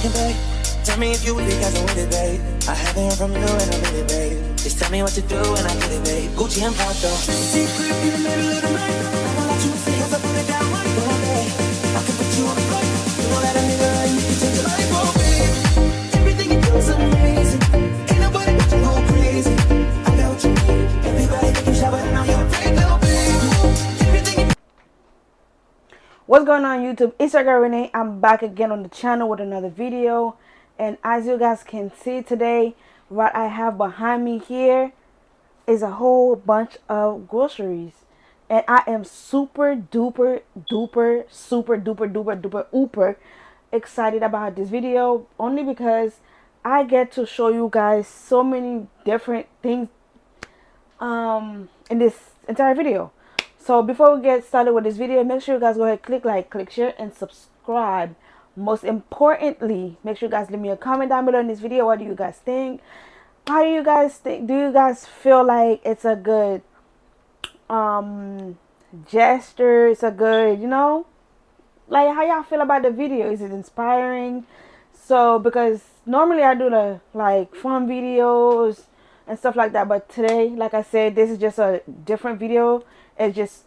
thinking, babe? Tell me if you with it, cause I'm with it, babe. I haven't heard from you and I'm with it, babe. Just tell me what to do and I get it, babe. Gucci and Pato. Secret in the middle of the night. I don't let you see cause I put it down right there, babe. I can put you on the flight. You know that a nigga like me can change your life, oh, babe. Everything you do is amazing. Ain't nobody but you go crazy. I got what you need. Everybody make you shower and now you're great, little babe. Everything you... What's going on YouTube? It's your girl Renee. I'm back again on the channel with another video. And as you guys can see today, what I have behind me here is a whole bunch of groceries. And I am super duper duper excited about this video. Only because I get to show you guys so many different things in this entire video. So before we get started with this video, make sure you guys go ahead, click like, click share, and subscribe. Most importantly, make sure you guys leave me a comment down below in this video. What do you guys think? How do you guys think? Do you guys feel like it's a good gesture? It's a good, you know, like how y'all feel about the video? Is it inspiring? So because normally I do the like fun videos and stuff like that, but today, like I said, this is just a different video. It's just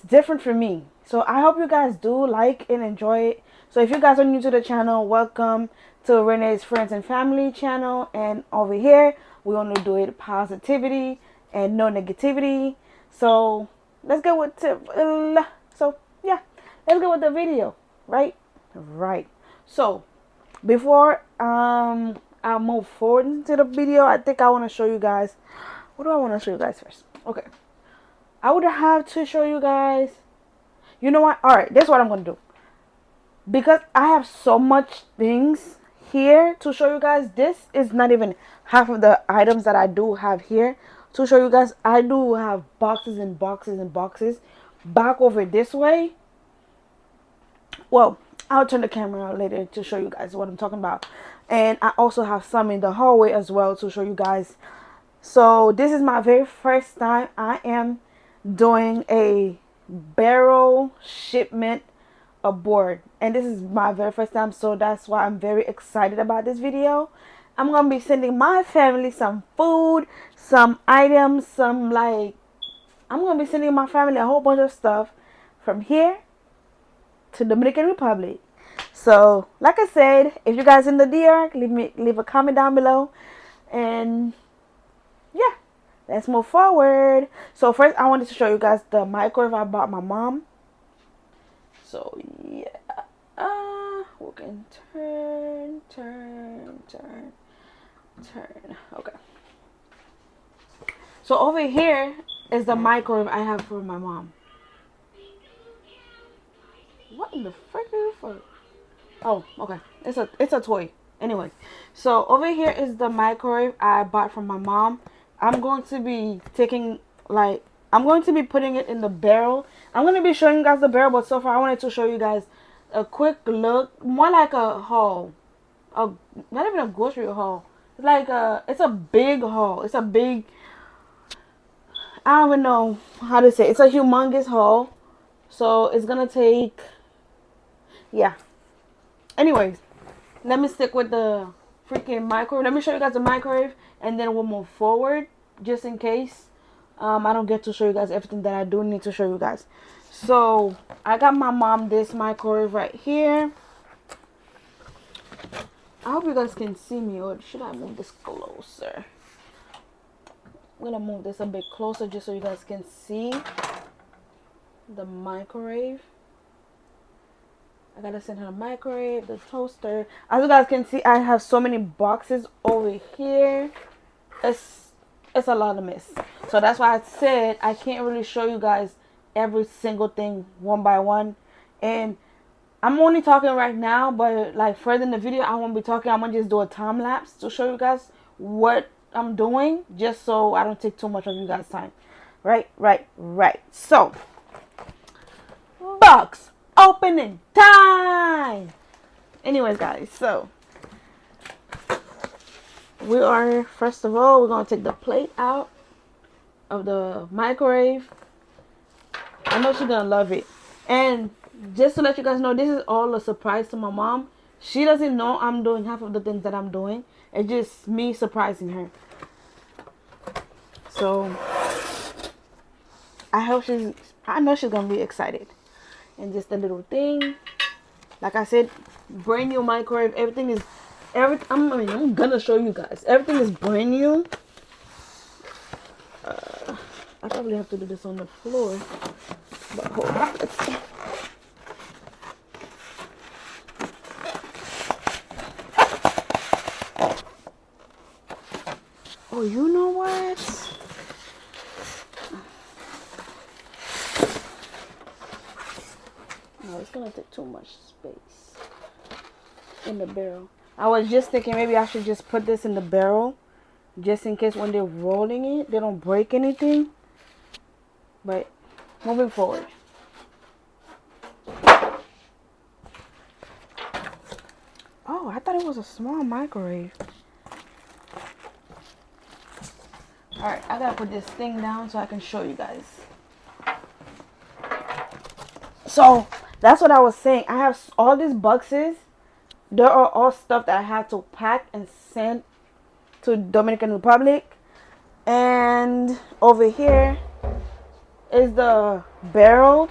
different for me. So I hope you guys do like and enjoy it. So if you guys are new to the channel, welcome to Renee's Friends and Family channel. And over here, we only do it positivity and no negativity. So let's get with let's get with the video, right? Right. So before I move forward into the video, I think I want to show you guys. What do I want to show you guys first? Okay. I would have to show you guys. You know what? Alright, this is what I'm going to do. Because I have so much things here to show you guys. This is not even half of the items that I do have here to show you guys. I do have boxes and boxes and boxes back over this way. Well, I'll turn the camera out later to show you guys what I'm talking about. And I also have some in the hallway as well to show you guys. So this is my very first time I am doing a barrel shipment aboard, and this is my very first time, so that's why I'm very excited about this video. I'm gonna be sending my family some food, some items, I'm gonna be sending my family a whole bunch of stuff from here to Dominican Republic. So like I said, if you guys in the DR, leave a comment down below, and yeah, let's move forward. So first I wanted to show you guys the microwave I bought my mom. So yeah, we can turn. Okay. So over here is the microwave I have for my mom. What in the frick is it for? Oh, okay. It's a toy. Anyway, so over here is the microwave I bought from my mom. I'm going to be putting it in the barrel. I'm going to be showing you guys the barrel, but so far I wanted to show you guys a quick look, more like a haul. Not even a grocery haul. It's like it's a big haul. It's a big, I don't even know how to say it. It's a humongous haul. So it's going to take, yeah. Anyways, let me stick with the freaking microwave. Let me show you guys the microwave, and then we'll move forward, just in case I don't get to show you guys everything that I do need to show you guys. So I got my mom this microwave right here. I hope you guys can see me, or should I move this closer? I'm gonna move this a bit closer just so you guys can see the microwave. I gotta send her the microwave, the toaster. As you guys can see, I have so many boxes over here. It's a lot of mess. So that's why I said I can't really show you guys every single thing one by one. And I'm only talking right now, but like further in the video, I won't be talking. I'm gonna just do a time lapse to show you guys what I'm doing, just so I don't take too much of you guys' time. Right. So, box opening time. Anyways, guys, so we are, first of all, we're gonna take the plate out of the microwave. I know she's gonna love it. And just to let you guys know, this is all a surprise to my mom. She doesn't know I'm doing half of the things that I'm doing. It's just me surprising her. So I know she's gonna be excited. And just a little thing, like I said, brand new microwave. I'm gonna show you guys. Everything is brand new. I probably have to do this on the floor. But hold on. Let's see. Oh, you know what? No, it's gonna take too much space in the barrel. I was just thinking maybe I should just put this in the barrel just in case when they're rolling it, they don't break anything. But moving forward. Oh, I thought it was a small microwave. Alright, I gotta put this thing down so I can show you guys. So, that's what I was saying. I have all these boxes. There are all stuff that I have to pack and send to Dominican Republic. And over here is the barrel.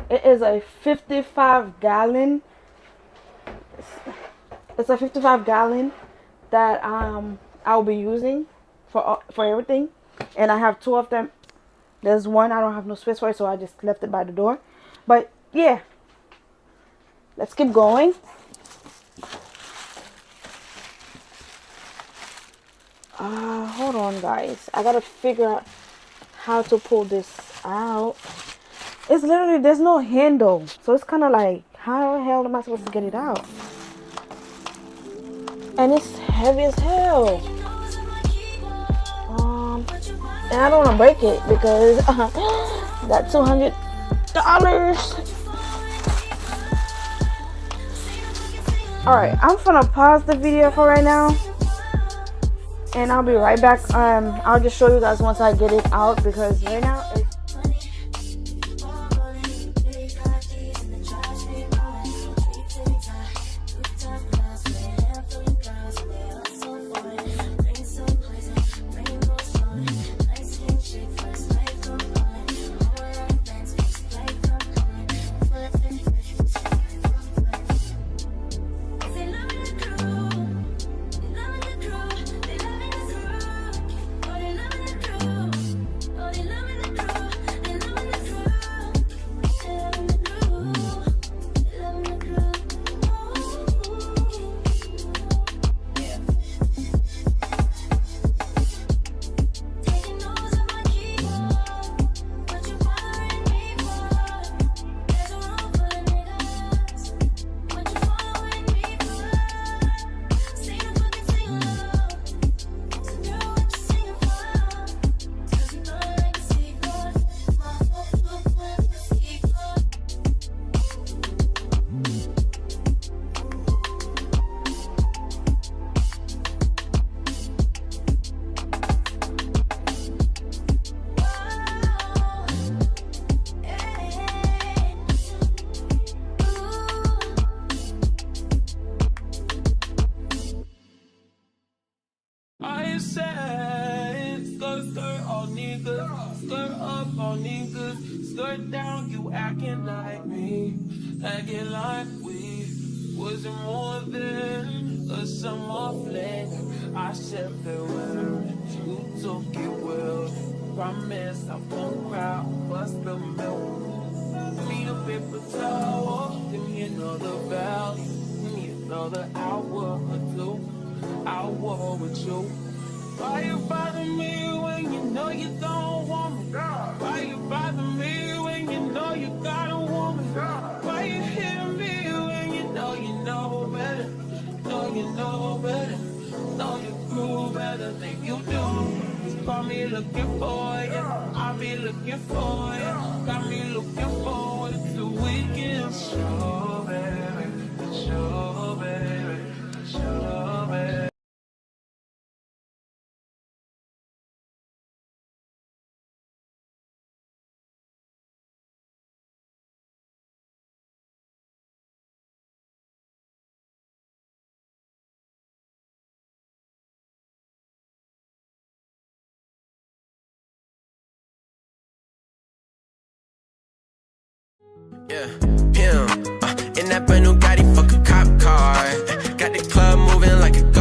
It is a 55-gallon. It's a 55-gallon that I'll be using for everything. And I have two of them. There's one I don't have no space for it, so I just left it by the door. But yeah, let's keep going. Hold on, guys. I gotta figure out how to pull this out. It's literally, there's no handle, so it's kind of like, how the hell am I supposed to get it out? And it's heavy as hell. And I don't want to break it because that $200. Alright, I'm gonna pause the video for right now. And I'll be right back. I'll just show you guys once I get it out because right now it's I said, skirt all niggas, skirt up all niggas, skirt down, you acting like me, acting like we wasn't more than a summer fling. I said farewell, you took it well, promise I won't cry, bust the milk. Need a paper towel, give me another value, give me another hour or two. I war with you. Why you bother me when you know you don't want me? Why you bother me when you know you got a woman? Why you hit me when you know better? Know you know better. Know you grew better than you do. Just call me looking for you. I'll be looking for you. Got me looking forward to weekend. Sure, baby. Sure, baby. Sure, baby. Yeah, pimp. In that brand new Gotti, fuck a cop car. Got the club moving like a